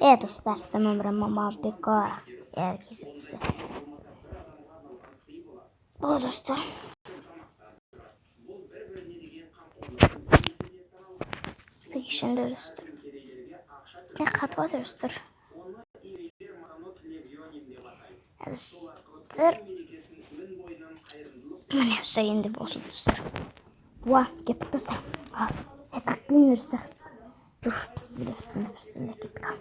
достар, с вами Мама Бека. Достар. Peki şimdi dostlar. Ne kat var dostlar? Dostlar. Mana sayın de boşu dostlar. Vah, git dostlar. Sen kalktın dostlar. Bismillah, git kalk.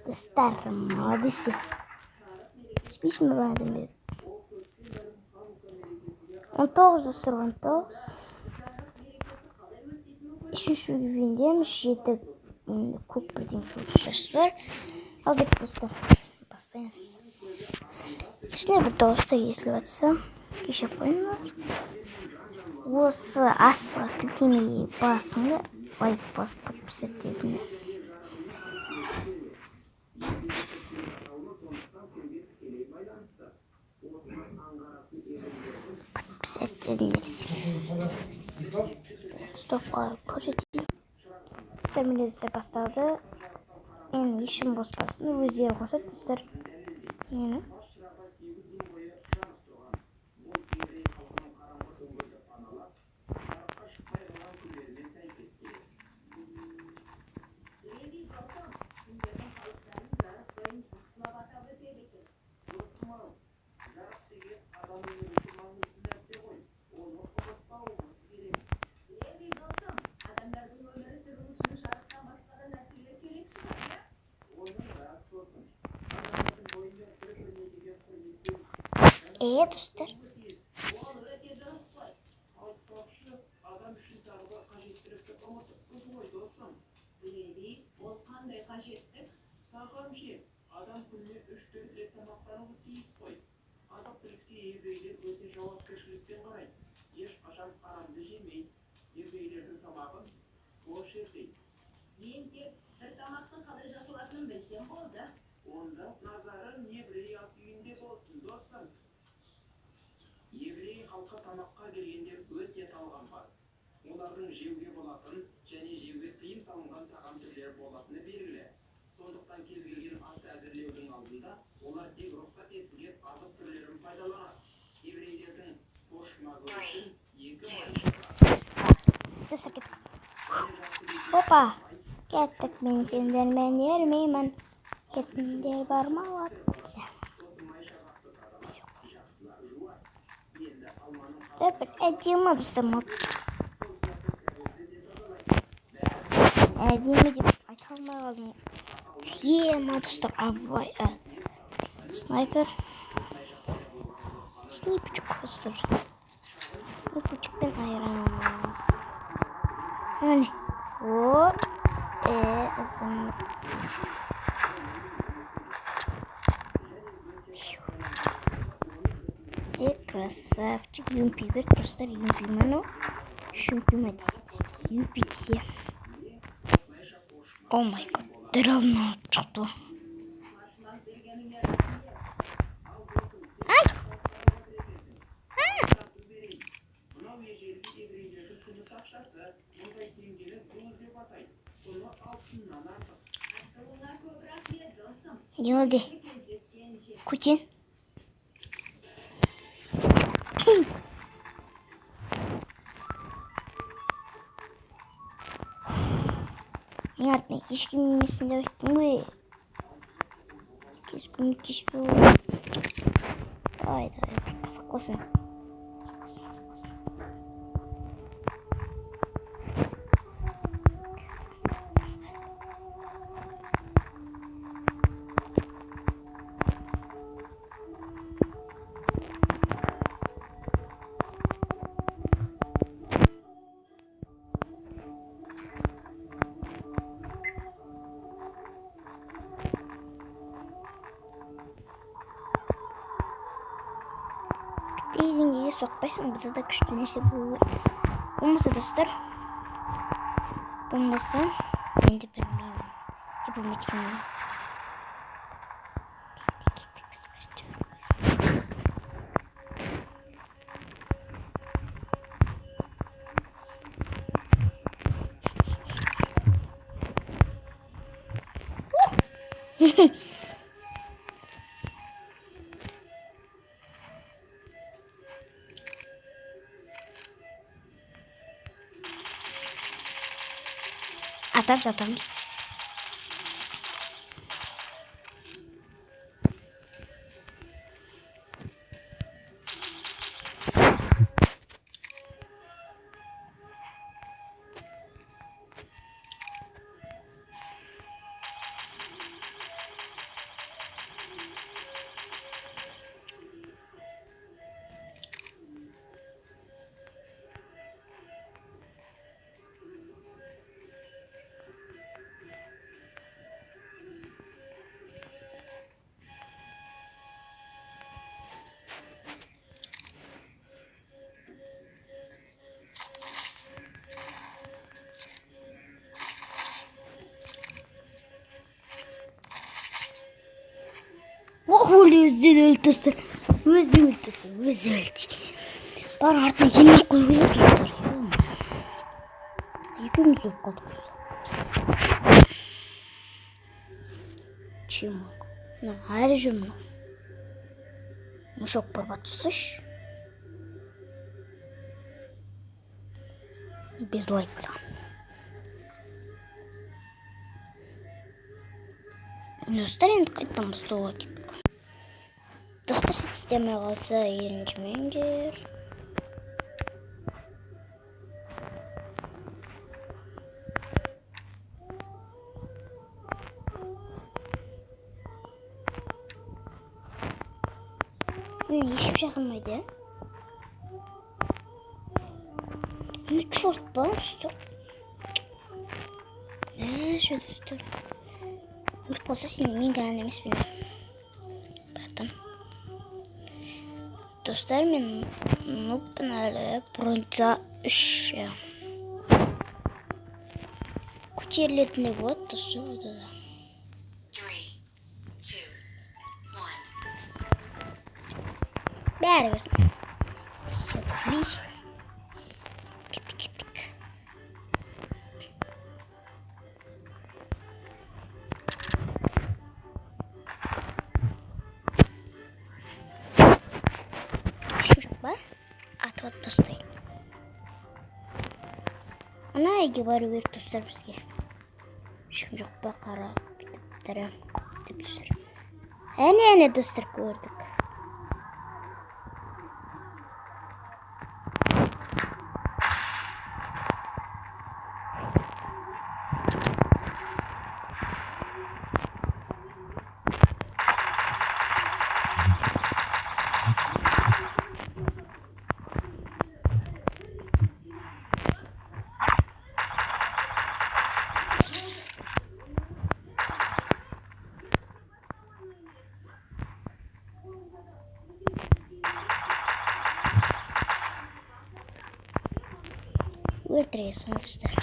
Dostlar, madisi. Hiç mi verdim bir? 19 dostlar, 19. Şu videoymuş 7 kup bildiğim şu var. Al git dostlar. Basayım. Şimdi bir dostlar если еще понял. Осы асты тимей басыңды лайк басып подписать. Стоп, көрсетейін. Терминатор басталды. Енді ешкім боспасын, өздері қосады достар. Мені. Dostlar. Adam günlüğü 3-4 rет тамақтануы тиіс қой. Азық-түлікке еврейлер өте жауапкершілікпен қарайды. Ешқашан харамды жемейді. Еврейлердің тамағын кошер дейді. Мен тек бір тамақтың қалай жасалатынын білсем болды. Онда назарың еврей ас үйінде болсын, достым. Еврей халқы тамаққа келгенде өте талғампаз. Олардың жеуге болатын және жеуге тыйым салынған тағам түрлері болатыны белгілі. Сондықтан кез келген асты әзірлеудің алдында олар тек рұқсат етілген азық түрлерін пайдаланады. Еврейлердің пошмағы үшін 2 Опа, кеттік мен сендермен ермеймін. Кетіндер бар ма? Бір әдемі достым. Әдемі деп айта алмай қалдым. Достар, авай. Снайпер. Снайперчик достар. Снайперчикпен айырамыз. Әне. Красавчик. Юмпи, достар, юмпи ману. Шумпи юмпи все. О май гад, древно что-то. Ай! Не oldu? Kucin. Понятно, ешки мемесінде өттім ғой. Кешкім кешпе ғой. Давай, қызық қосын. Dengеге соқпайсың, бұда да күшті нәрсе болу керек. Болмаса достар, болмаса енді білмеймін. Білмейтінмін. Atamız. Yüzde ultisi. Bana artık yeni koyuyor dostlar. Yükümüz yok kaldık. Чему? Ну, режим. Мешок порваться. Без лайка. Ну, старин там стол. Достар система алса 20 мендер. Hiçbir şey yapmadı. Ne çort bastı. Şöyle üstü. Bir posa şimdi gelmemiz bile. Bıraktım. Dostlar men nupnare bronza 3 ya. Kucherletni вот все вот это. 3, 2, 1. Бәрі Кеттік. Шурик бар? Атып тастайын. Ана говорю керек достар бізге. Ешкім жоқ па қара кітаптары деп достар. Әне достар көрдік. Өлтіресің достар.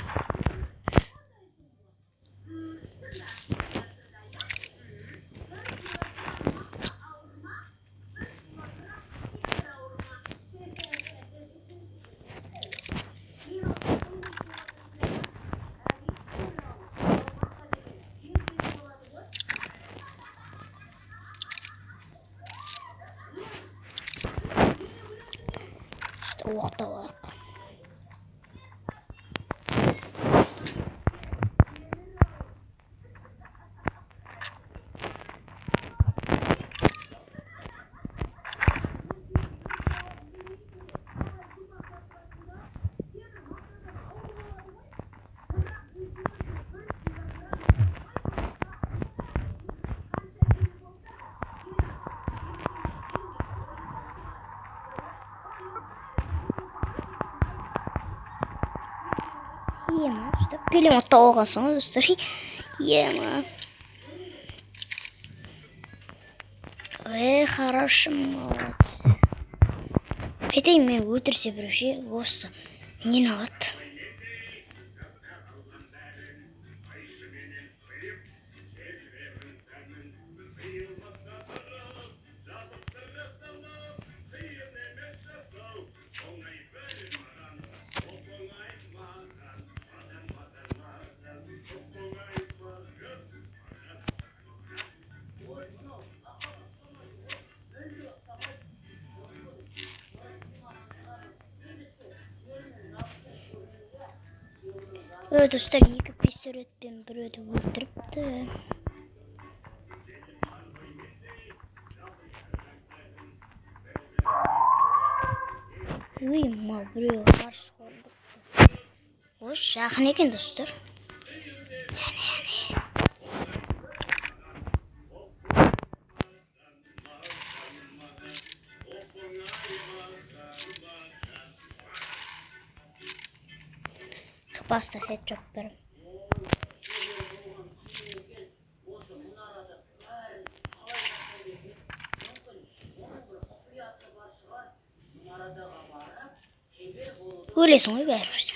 Оқта бар. Ема, перемотал оған достар. Ема. Хорошо, молодцы. Айтайын мен өлтірсе біреуше осы нені алады. Böyle dostlar iki pistoletten bir öde öldürüptü. Uyuma buraya karşı olduk. Hoş yakın ekin dostlar. Basta headshotlarım. Öyle sonu verirsin.